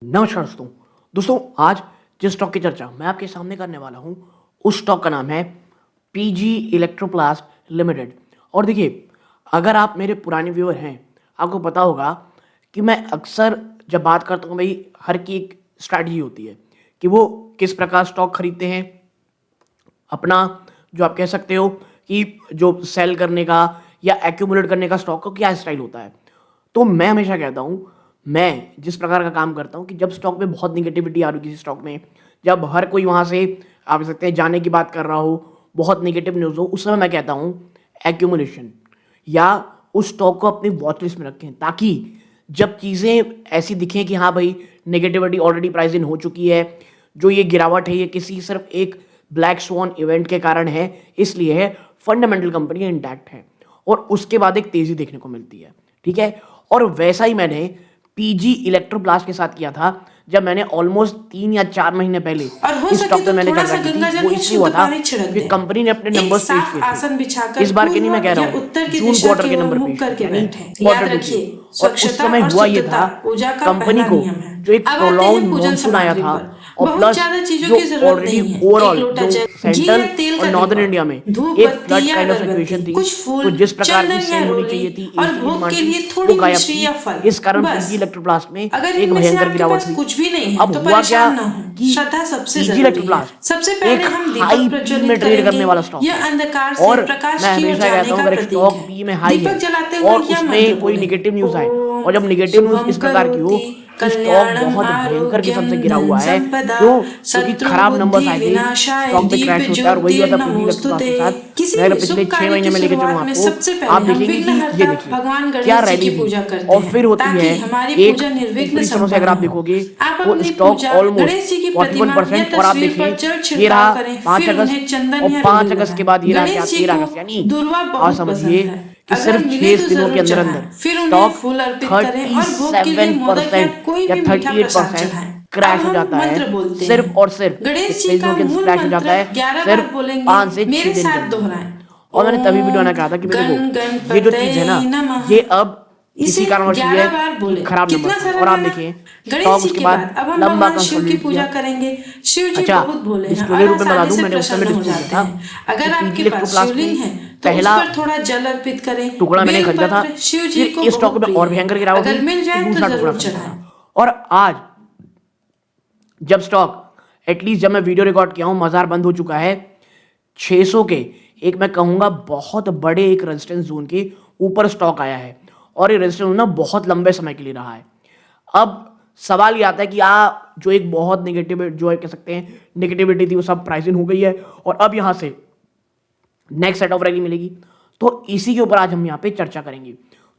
नमस्कार दोस्तों। आज जिस स्टॉक की चर्चा मैं आपके सामने करने वाला हूं उस स्टॉक का नाम है पीजी इलेक्ट्रोप्लास्ट लिमिटेड। और देखिए, अगर आप मेरे पुराने व्यूअर हैं, आपको पता होगा कि मैं अक्सर जब बात करता हूँ भाई, हर की एक स्ट्रैटेजी होती है कि वो किस प्रकार स्टॉक खरीदते हैं। अपना जो आप कह सकते हो कि जो सेल करने का या एक्यूमुलेट करने का स्टॉक का क्या स्टाइल होता है। तो मैं हमेशा कहता हूँ, मैं जिस प्रकार का काम करता हूँ कि जब स्टॉक में बहुत निगेटिविटी आ रही है, किसी स्टॉक में जब हर कोई वहाँ से आप कह सकते हैं जाने की बात कर रहा हो, बहुत निगेटिव न्यूज़ हो, उस समय मैं कहता हूँ एक्यूमुलेशन या उस स्टॉक को अपनी वॉच लिस्ट में रखें, ताकि जब चीज़ें ऐसी दिखें कि हाँ भाई, नेगेटिविटी ऑलरेडी प्राइस इन हो चुकी है, जो ये गिरावट है ये किसी सिर्फ एक ब्लैक स्वॉन इवेंट के कारण है, इसलिए है, फंडामेंटल कंपनी इंटैक्ट है और उसके बाद एक तेजी देखने को मिलती है। ठीक है। और वैसा ही मैंने पीजी इलेक्ट्रोप्लास्ट के साथ किया था, जब मैंने ऑलमोस्ट 3 या 4 महीने पहले और हो इस सके स्टॉक पे तो मैंने थोड़ा सा चर्चा की थी। गंगाजल वो में इसलिए हुआ शुद्ध था पानी छिड़क कि दें। कंपनी ने अपने एक नंबर्स पेश साफ किए आसन थे। बिछाकर इस बार के नहीं, मैं कह पूर्व रहा या हूँ उत्तर की जून दिशा क्वार्टर की के ओर नंबर मुख पेश किए थे, करके यानी बैठें। याद क्वार्टर 2 के। रखिए, और उस स्वच्छता समय और हुआ ये शुद्धता था, पूजा का कंपनी पहला को नियम है। जो एक अब आते हैं प्रोलॉन्ग पूजन मॉनसून आया सामग्री था पर। और बहुत प्लस ज्यादा चीजों जो की जरूरत ऑलरेडी नहीं है। एक ओवरऑल लोटा जो जल, घी या सेंट्रल तेल और का नॉर्दर्न दीपक, इंडिया में धूप एक बत्ती फ्लड या काइंड ऑफ अगरबत्ती, सिचुएशन थी, कुछ तो फूल, जिस प्रकार की चंदन या सेल होनी रोली चाहिए थी, और एसी की भोग डिमांड के थी, लिए वो थोड़ी गायब मिश्री थी। या फल। इस कारण बस। पीजी इलेक्ट्रोप्लास्ट में अगर एक इनमें से भयंकर आपके गिरावट पास हुई। कुछ भी नहीं है अब तो हुआ क्या परेशान ना हो। कि श्रद्धा सबसे पीजी जरूरी है। इलेक्ट्रोप्लास्ट सबसे पहले एक हम हाई दीपक पी में प्रज्वलित ट्रेड करेंगे। करने वाला स्टॉक है। यह अंधकार से और प्रकाश मैं की ओर हमेशा जाने कहता हूँ, का अगर प्रतीक स्टॉक है। पी में हाई दीपक है जलाते और हुए यह मंत्र उसमें कोई बोले, निगेटिव न्यूज़ आए, और ओम जब निगेटिव न्यूज़ शुभम इस प्रकार की हो करोति कि स्टॉक कल्याणम बहुत भयंकर आरोग्यम किस्म से गिरा धन हुआ है, संपदा क्यों? क्योंकि शत्रु खराब नंबर्स बुद्धि आए थे, विनाशाय स्टॉक भी दीप क्रैश होता है। और वही हुआ था पीजी इलेक्ट्रोप्लास्ट ज्योतिर्नमोस्तुते। के साथ। किसी मैं अगर भी पिछले शुभ 6 कार्य महीने की में लेके चलूँ शुरुआत में आपको, सबसे आप पहले हम देखेंगे कि ये विघ्नहर्ता देखिए भगवान क्या गणेश जी की रैली थी। पूजा करते और हैं फिर होती है ताकि हमारी एक पूजा निर्विघ्न ऊपरी स्तरों से, अगर संपन्न आप हो। देखोगे आप वो अपनी स्टॉक पूजा ऑलमोस्ट गणेश जी की प्रतिमा या 41%। और आप तस्वीर पर देखें जल ये छिड़काव रहा करें, 5 फिर अगस्त उन्हें चंदन और या रोली 5 अगस्त के लगाएं। बाद ये रहा क्या, गणेश जी 13 को अगस्त, यानी दुर्वा आप बहुत समझिए पसंद है। कि अगर सिर्फ मिले 6 तो दिनों के जरूर अंदर चढ़ाएं, अंदर फिर उन्हें स्टॉक फूल अर्पित करें और भोग के लिए मोदक या 37% कोई या भी मीठा प्रसाद 38% चढ़ाएं। अब क्रैश हो हम जाता है, मंत्र बोलते सिर्फ हैं। और सिर्फ गणेश जी कितने का दिनों के अंदर मूल क्रैश हो मंत्र जाता है, 11 सिर्फ बार बोलेंगे, 5 से 6 मेरे दिन के साथ अंदर। दोहराएं। और मैंने तभी वीडियो ओम में कहा था कि भाई देखो, गण ये जो चीज़ है ना, गणपतये नमः। ये अब इसे किसी कारणवश हुई 11 है बार कि बोले। खराब कितना नंबर्स आए। और सरल आप है ना। देखिए गणेश स्टॉक जी उसके के बाद बाद अब हम लंबा भगवान शिव की कंसोलिडेट पूजा किया। करेंगे। शिव जी अच्छा, बहुत भोले हैं डिस्क्लोजर और रूप में बता आसानी दूं, से मैंने उस समय प्रसन्न हो डिस्क्लोज किया जाते था हैं। कि अगर पीजी आपके पास इलेक्ट्रोप्लास्ट शिवलिंग में है तो उस पहला पर थोड़ा जल अर्पित करें। टुकड़ा मैंने खरीदा था, बेलपत्र शिव जी फिर को इस स्टॉक बहुत में प्रिय और है। भयंकर गिरावट हुई अगर मिल तो जाए तो दूसरा टुकड़ा जरूर खरीदा चढ़ाएं। था। और आज जब स्टॉक एटलीस्ट जब मैं वीडियो रिकॉर्ड किया हूँ, बाजार बंद हो चुका है, 600 के एक मैं कहूँगा बहुत बड़े एक रेजिस्टेंस जोन के ऊपर स्टॉक आया है। और ये रेजिस्टेंस जोन ना बहुत लंबे समय के लिए रहा है। अब सवाल ये आता है कि जो एक बहुत नेगेटिव जो है कह सकते हैं नेगेटिविटी थी, वो सब प्राइसिंग हो गई है और अब यहाँ से नेक्स्ट सेट ऑफ रैली मिलेगी। तो इसी के ऊपर आज हम यहाँ पे चर्चा करेंगे,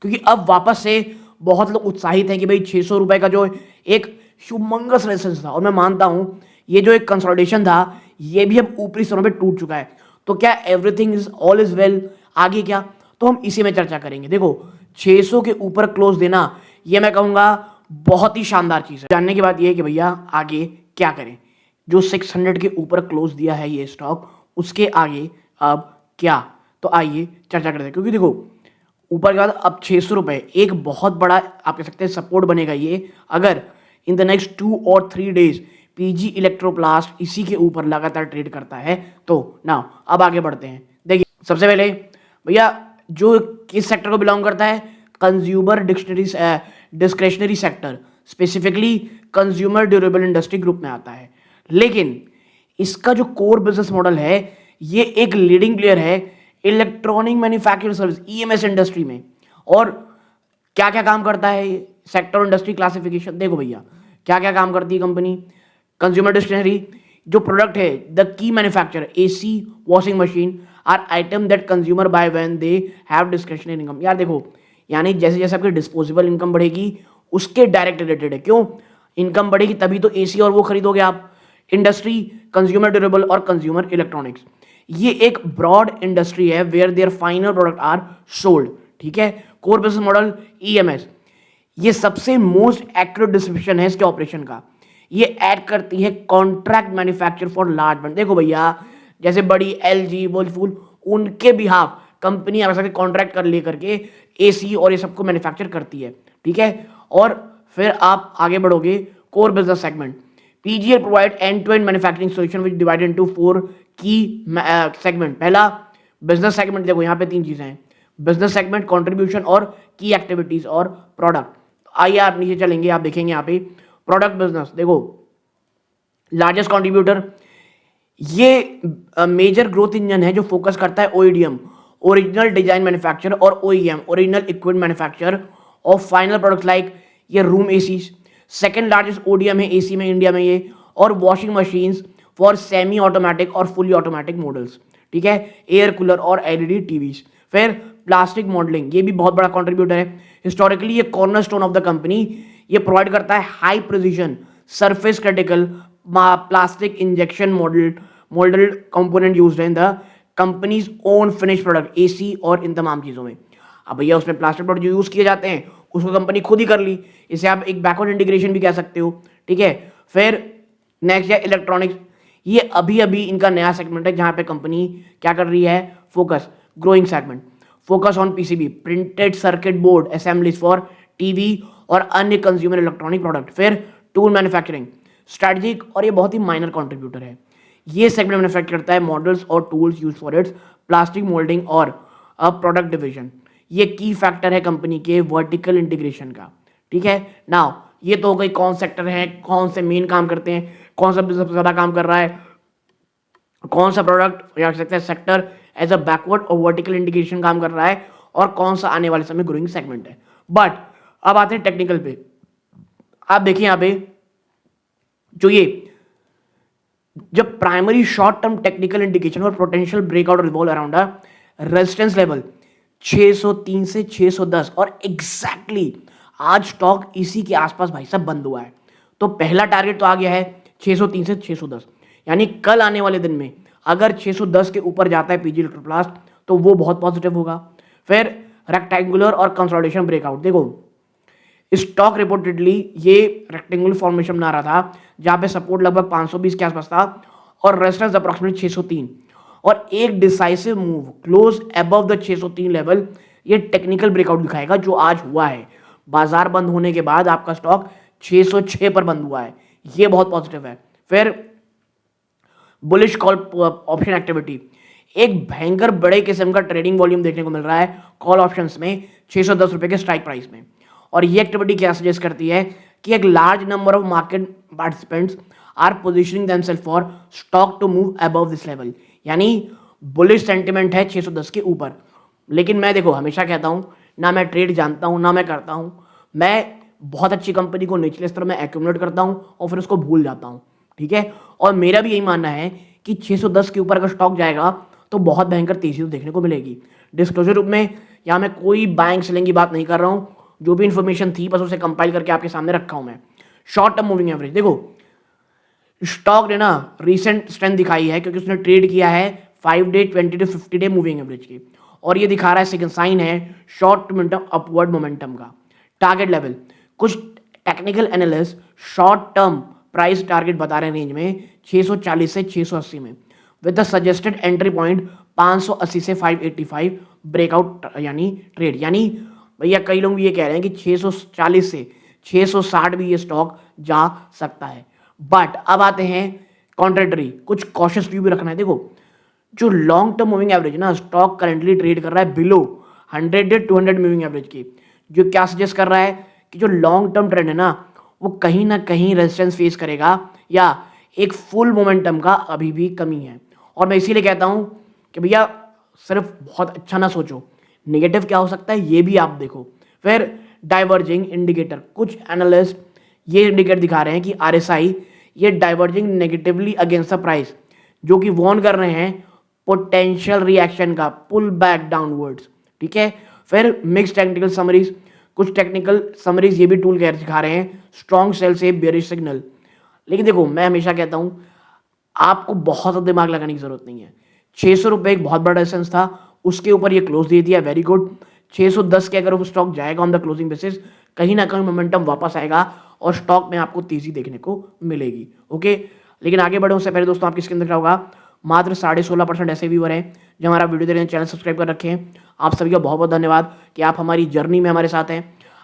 क्योंकि अब वापस से बहुत लोग उत्साहित हैं कि भाई 600 रुपए का जो एक शुभमंगस रेजिस्टेंस था, और मैं मानता हूं ये जो एक कंसोलिडेशन था, ये भी अब ऊपरी स्तरों पे टूट चुका है। तो क्या everything is all is well? आगे क्या? तो हम इसी में चर्चा करेंगे। देखो, 600 के ऊपर क्लोज देना, ये मैं कहूंगा बहुत ही शानदार चीज है। जानने की बात ये है कि भैया आगे क्या करें। जो 600 के ऊपर क्लोज दिया है ये स्टॉक, उसके आगे अब क्या? तो आइए चर्चा करते हैं, क्योंकि देखो ऊपर के बाद अब 600 रुपए एक बहुत बड़ा आप कह सकते हैं सपोर्ट बनेगा ये, अगर इन द नेक्स्ट 2 और 3 डेज पीजी इलेक्ट्रोप्लास्ट इसी के ऊपर लगातार ट्रेड करता है। तो नाउ अब आगे बढ़ते हैं। देखिए, सबसे पहले भैया जो किस सेक्टर को बिलोंग करता है, consumer discretionary sector, specifically consumer durable industry group में आता है। लेकिन इसका जो कोर बिजनेस मॉडल है, ये एक लीडिंग प्लेयर है electronic manufacturing service EMS industry में। और क्या क्या काम करता है सेक्टर इंडस्ट्री क्लासिफिकेशन, देखो भैया क्या क्या काम करती है कंपनी। कंज्यूमर डिस्क्रिशनरी जो प्रोडक्ट है, the key manufacture AC washing machine are item that consumer buy when they have discretionary income. यार देखो, यानी जैसे जैसे आपकी डिस्पोजेबल इनकम बढ़ेगी उसके डायरेक्ट रिलेटेड है। क्यों? इनकम बढ़ेगी तभी तो एसी और वो खरीदोगे आप। इंडस्ट्री कंज्यूमर ड्यूरेबल और कंज्यूमर इलेक्ट्रॉनिक्स, ये एक ब्रॉड इंडस्ट्री है where there final product are sold. ठीक है। कोर बिजनेस मॉडल ईएमएस, ये सबसे मोस्ट एक्यूरेट डिस्क्रिप्शन है इसके ऑपरेशन का। ये ऐड करती है contract manufacture for large brand. देखो भैया, जैसे बड़ी एलजी वर्लपूल, उनके बिहाफ कंपनी आप सकते कॉन्ट्रैक्ट कर लेकर के एसी और ये सबको मैन्युफैक्चर करती है। ठीक है। और फिर आप आगे बढ़ोगे, core business segment. PGL provide end-to-end manufacturing solution which divided into 4 key segment. पहला business segment, देखो यहाँ पे 3 चीजें हैं, business segment, contribution और key activities और product. आइए आप नीचे चलेंगे, आप देखेंगे यहाँ पे product business, देखो largest contributor, ये मेजर ग्रोथ इंजन है जो फोकस करता है OEDM, ओरिजिनल डिजाइन मैन्युफैक्चर, और OEM, original equipment manufacture of final products like ये room ACs. Second largest ODM है एसी में इंडिया में ये, और washing machines for semi automatic और फुली ऑटोमेटिक मॉडल्स, ठीक है, एयर कूलर और LED टीवीज। फिर प्लास्टिक मॉडलिंग, ये भी बहुत बड़ा कॉन्ट्रीब्यूटर है। हिस्टोरिकली ये कॉर्नरस्टोन ऑफ द कंपनी, ये प्रोवाइड करता है high precision surface critical plastic injection moulded component used in the company's own finish product AC और इन तमाम चीज़ों में। अब भैया उसमें प्लास्टिक प्रोडक्ट जो यूज़ किए जाते हैं उसको कंपनी खुद ही कर ली, इसे आप एक बैकवर्ड इंटीग्रेशन भी कह सकते हो, ठीक है। फिर नेक्स्ट है इलेक्ट्रॉनिक्स, ये अभी अभी इनका नया सेगमेंट है जहाँ पे कंपनी क्या कर रही है, focus growing segment, focus on PCB printed circuit board assemblies for TV और अन्य कंज्यूमर इलेक्ट्रॉनिक प्रोडक्ट। फिर टूल मैन्युफैक्चरिंग स्ट्रेटजिक, और ये बहुत ही माइनर कॉन्ट्रीब्यूटर है, ये सेगमेंट मैन्युफैक्चर करता है मॉडल्स और tools use for its plastic moulding और प्रोडक्ट डिवीजन। ये की फैक्टर है कंपनी के वर्टिकल इंटीग्रेशन का, ठीक है। नाउ ये तो हो गई कौन सेक्टर है, कौन से मेन काम करते हैं, कौन सा बिजनेस ज़्यादा काम कर रहा है, कौन सा प्रोडक्ट या सकते हैं सेक्टर एज अ बैकवर्ड और वर्टिकल इंटीग्रेशन काम कर रहा है, और कौन सा आने वाले समय ग्रोइंग सेगमेंट है। बट अब आते हैं टेक्निकल पे। आप देखिए यहाँ पे जो ये जब primary short term technical indication और potential breakout revolve around a resistance level 603 से 610, और एग्जैक्टली आज स्टॉक इसी के आसपास भाई साहब बंद हुआ है। तो पहला टारगेट तो आ गया है 603 से 610, यानी कल आने वाले दिन में अगर 610 के ऊपर जाता है PG इलेक्ट्रोप्लास्ट तो वो बहुत पॉजिटिव होगा। फिर रेक्टेंगुलर और कंसोलिडेशन ब्रेकआउट, देखो स्टॉक रिपोर्टेडली ये रेक्टेंगुलर फॉर्मेशन बना रहा था जहां पे सपोर्ट लगभग 520 के आसपास था और रेजिस्टेंस अप्रॉक्सिमेट 603, और एक decisive move close above the 603 level, ये टेक्निकल ब्रेकआउट दिखाएगा जो आज हुआ है। बाजार बंद होने के बाद आपका स्टॉक 606 पर बंद हुआ है, ये बहुत पॉजिटिव है। फिर बुलिश कॉल ऑप्शन एक्टिविटी, एक भयंकर बड़े किस्म का ट्रेडिंग वॉल्यूम देखने को मिल रहा है कॉल ऑप्शंस में 610 रुपए के स्ट्राइक प्राइस में, और ये एक्टिविटी क्या सजेस्ट करती है कि एक large number of market participants are positioning themselves for stock to move above this level, यानी बुलिश सेंटिमेंट है 610 के ऊपर। लेकिन मैं देखो हमेशा कहता हूं, ना मैं ट्रेड जानता हूं ना मैं करता हूं, मैं बहुत अच्छी कंपनी को निचले स्तर में एक्यूमुलेट करता हूं और फिर उसको भूल जाता हूं, ठीक है। और मेरा भी यही मानना है कि 610 के ऊपर अगर स्टॉक जाएगा तो बहुत भयंकर तेजी तो देखने को मिलेगी। डिस्क्लोजर रूप में यहाँ मैं कोई बाइंग सेलिंग की बात नहीं कर रहा हूँ, जो भी इंफॉर्मेशन थी बस उसे कंपाइल करके आपके सामने रखा हूं मैं। शॉर्ट टर्म मूविंग एवरेज, देखो स्टॉक ने ना रीसेंट स्ट्रेंथ दिखाई है क्योंकि उसने ट्रेड किया है 5 day 20 to 50 day moving average की, और ये दिखा रहा है सेकंड साइन है शॉर्ट मोमेंटम अपवर्ड मोमेंटम का। टारगेट लेवल, कुछ technical analyst short term price target बता रहे हैं रेंज में 640 से 680 में, with the suggested entry point 580 से 585 ब्रेकआउट यानी ट्रेड। यानी भैया कई लोग ये कह रहे हैं कि 640 से 660 भी ये स्टॉक जा सकता है। बट अब आते हैं कॉन्ट्रेडरी, कुछ कॉशियस व्यू भी रखना है। देखो जो लॉन्ग टर्म मूविंग एवरेज ना, स्टॉक करंटली ट्रेड कर रहा है बिलो 100 डे 200 मूविंग एवरेज की, जो क्या सजेस्ट कर रहा है कि जो लॉन्ग टर्म ट्रेंड है ना वो कहीं ना कहीं रेजिस्टेंस फेस करेगा या एक फुल मोमेंटम का अभी भी कमी है। और मैं इसीलिए कहता हूं कि भैया सिर्फ बहुत अच्छा ना सोचो, नेगेटिव क्या हो सकता है ये भी आप देखो। फिर डाइवर्जिंग इंडिकेटर, कुछ एनालिस्ट ये इंडिकेटर दिखा रहे हैं कि RSI ये diverging negatively against the price, जो कि वॉर्न कर रहे हैं पोटेंशियल रिएक्शन का, पुल बैक डाउनवर्ड्स, ठीक है। फिर मिक्स टेक्निकल समरीज, कुछ टेक्निकल समरीज ये भी टूल कह दिखा रहे हैं स्ट्रॉन्ग सेल से बेरिश सिग्नल। लेकिन देखो मैं हमेशा कहता हूं आपको बहुत ज़्यादा दिमाग लगाने की जरूरत नहीं है। 600 रुपये एक बहुत बड़ा रेजिस्टेंस था, उसके ऊपर ये क्लोज दे दिया, वेरी गुड। 610 के अगर वो स्टॉक जाएगा ऑन द क्लोजिंग बेसिस, कहीं ना कहीं मोमेंटम वापस आएगा और स्टॉक में आपको तेजी देखने को मिलेगी, ओके। लेकिन आगे बढ़े उससे पहले दोस्तों आपकी स्क्रीन दिख रहा होगा मात्र 16.5% ऐसे व्यूअर हैं जो हमारा वीडियो देख रहे हैं, चैनल सब्सक्राइब कर रखे हैं। आप सभी का बहुत बहुत धन्यवाद कि आप हमारी जर्नी में हमारे साथ हैं।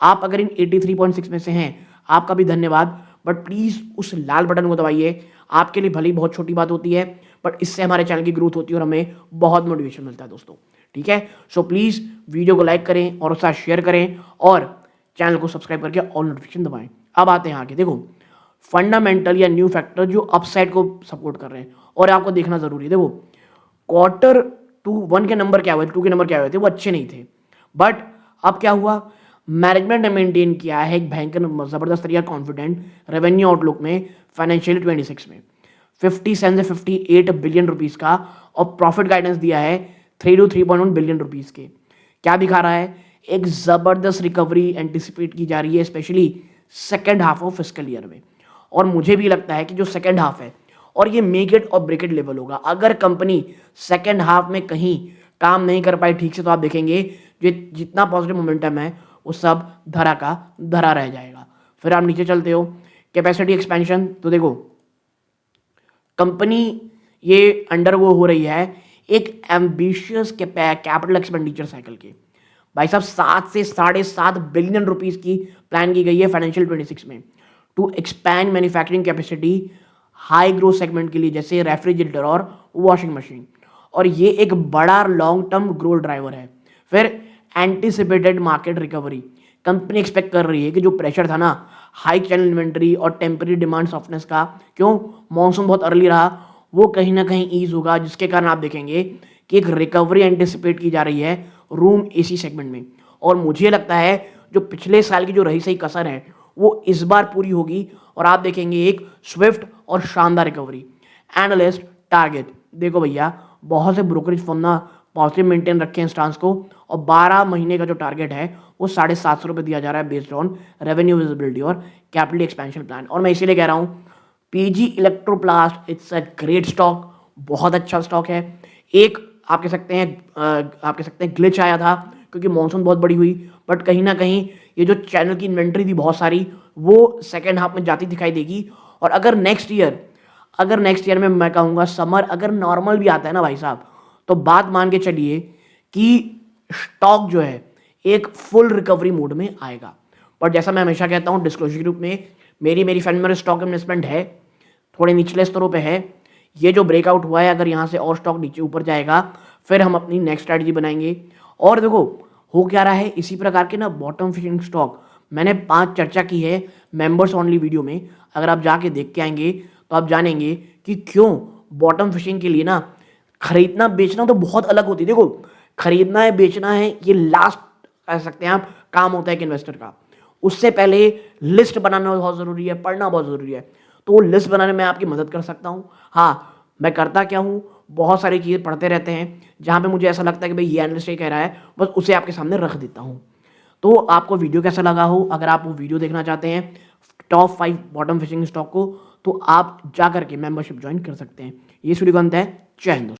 आप अगर इन 83.6 में से हैं, आपका भी धन्यवाद। बट प्लीज़ उस लाल बटन को दबाइए। आपके लिए भले ही बहुत छोटी बात होती है, बट इससे हमारे चैनल की ग्रोथ होती है और हमें बहुत मोटिवेशन मिलता है दोस्तों। ठीक है, सो प्लीज़ वीडियो को लाइक करें और उसके साथ शेयर करें और चैनल को सब्सक्राइब करके ऑल नोटिफिकेशन दबाएं। अब आते हैं आगे। देखो, फंडामेंटल या न्यू फैक्टर जो अपसाइड को सपोर्ट कर रहे हैं और आपको देखना जरूरी है। देखो, क्वार्टर 1 के नंबर क्या हुए, 2 के नंबर क्या हुए थे, वो अच्छे नहीं थे, बट अब क्या हुआ, मैनेजमेंट ने मेंटेन किया है एक भयंकर जबरदस्त तरीका कॉन्फिडेंट रेवेन्यू आउटलुक में फाइनेंशियल 26 में 57 से 58 बिलियन रुपीस का, और प्रॉफिट गाइडेंस दिया है 3 to 3.1 बिलियन रुपीस के। क्या दिखा रहा है, एक जबरदस्त रिकवरी एंटिसिपेट की जा रही है, specially second half of fiscal year में। और मुझे भी लगता है कि जो सेकेंड हाफ है, और ये मेक इट और ब्रेक इट लेवल होगा, अगर कंपनी सेकेंड हाफ में कहीं काम नहीं कर पाई ठीक से, तो आप देखेंगे जो जितना पॉजिटिव मोमेंटम है वो सब धरा का धरा रह जाएगा। फिर आप नीचे चलते हो, कैपेसिटी एक्सपेंशन, तो देखो कंपनी ये अंडरगो हो रही है एक एम्बिशियस कैपिटल एक्सपेंडिचर साइकिल के। भाई साहब 7 से 7.5 बिलियन रुपीस की प्लान की गई है फाइनेंशियल 26 में to expand manufacturing capacity high growth segment के लिए, जैसे रेफ्रिजरेटर और वॉशिंग मशीन, और ये एक बड़ा लॉन्ग टर्म ग्रोथ ड्राइवर है। फिर anticipated market recovery, company expect कर रही है कि जो प्रेशर था ना हाई चैनल इन्वेंट्री और टेम्पररी डिमांड सॉफ्टनेस का, क्यों मॉनसून बहुत अर्ली रहा, वो कहीं ना कहीं ईज होगा, जिसके कारण आप देखेंगे कि एक रिकवरी एंटिसिपेट की जा रही है रूम एसी सेगमेंट में। और मुझे लगता है जो पिछले साल की जो रही सही कसर है वो इस बार पूरी होगी, और आप देखेंगे एक स्विफ्ट और शानदार रिकवरी। एनालिस्ट टारगेट, देखो भैया बहुत से ब्रोकरेज फर्म ना पॉजिटिव मेंटेन रखे हैं स्टांस को, और 12 महीने का जो टारगेट है वो 750 रुपये दिया जा रहा है बेस्ड ऑन रेवेन्यू विजिबिलिटी और कैपिटल एक्सपेंशन प्लान। और मैं इसीलिए कह रहा हूँ PG Electroplast it's a great stock, बहुत अच्छा स्टॉक है। एक आप कह सकते हैं ग्लिच आया था क्योंकि मॉनसून बहुत बड़ी हुई, बट कहीं ना कहीं ये जो चैनल की इन्वेंट्री थी बहुत सारी, वो सेकेंड हाफ में जाती दिखाई देगी। और अगर नेक्स्ट ईयर में मैं कहूँगा समर अगर नॉर्मल भी आता है ना भाई साहब, तो बात मान के चलिए कि स्टॉक जो है एक फुल रिकवरी मोड में आएगा। पर जैसा मैं हमेशा कहता हूँ डिस्क्लोजर ग्रुप में मेरी फंड में स्टॉक इन्वेस्टमेंट है, थोड़े निचले स्तरों पे है। ये जो ब्रेकआउट हुआ है, अगर यहाँ से और स्टॉक नीचे ऊपर जाएगा फिर हम अपनी नेक्स्ट स्ट्रैटेजी बनाएंगे। और देखो हो क्या रहा है, इसी प्रकार के ना बॉटम फिशिंग स्टॉक मैंने 5 चर्चा की है मेंबर्स ओनली वीडियो में, अगर आप जाके देख के आएंगे तो आप जानेंगे कि क्यों बॉटम फिशिंग के लिए ना खरीदना बेचना तो बहुत अलग होती है। देखो खरीदना है बेचना है ये लास्ट कह सकते हैं आप काम होता है एक इन्वेस्टर का, उससे पहले लिस्ट बनाना बहुत ज़रूरी है, पढ़ना बहुत ज़रूरी है। तो वो लिस्ट बनाने में आपकी मदद कर सकता हूँ। हाँ, मैं करता क्या हूँ, बहुत सारी चीज़ें पढ़ते रहते हैं, जहाँ पे मुझे ऐसा लगता है कि भाई ये एनालिस्ट ये कह रहा है, बस उसे आपके सामने रख देता हूँ। तो आपको वीडियो कैसा लगा हो, अगर आप वो वीडियो देखना चाहते हैं टॉप 5 बॉटम फिशिंग स्टॉक को, तो आप जा करके मेंबरशिप ज्वाइन कर सकते हैं। ये वीडियो का अंत है। जय हिंद।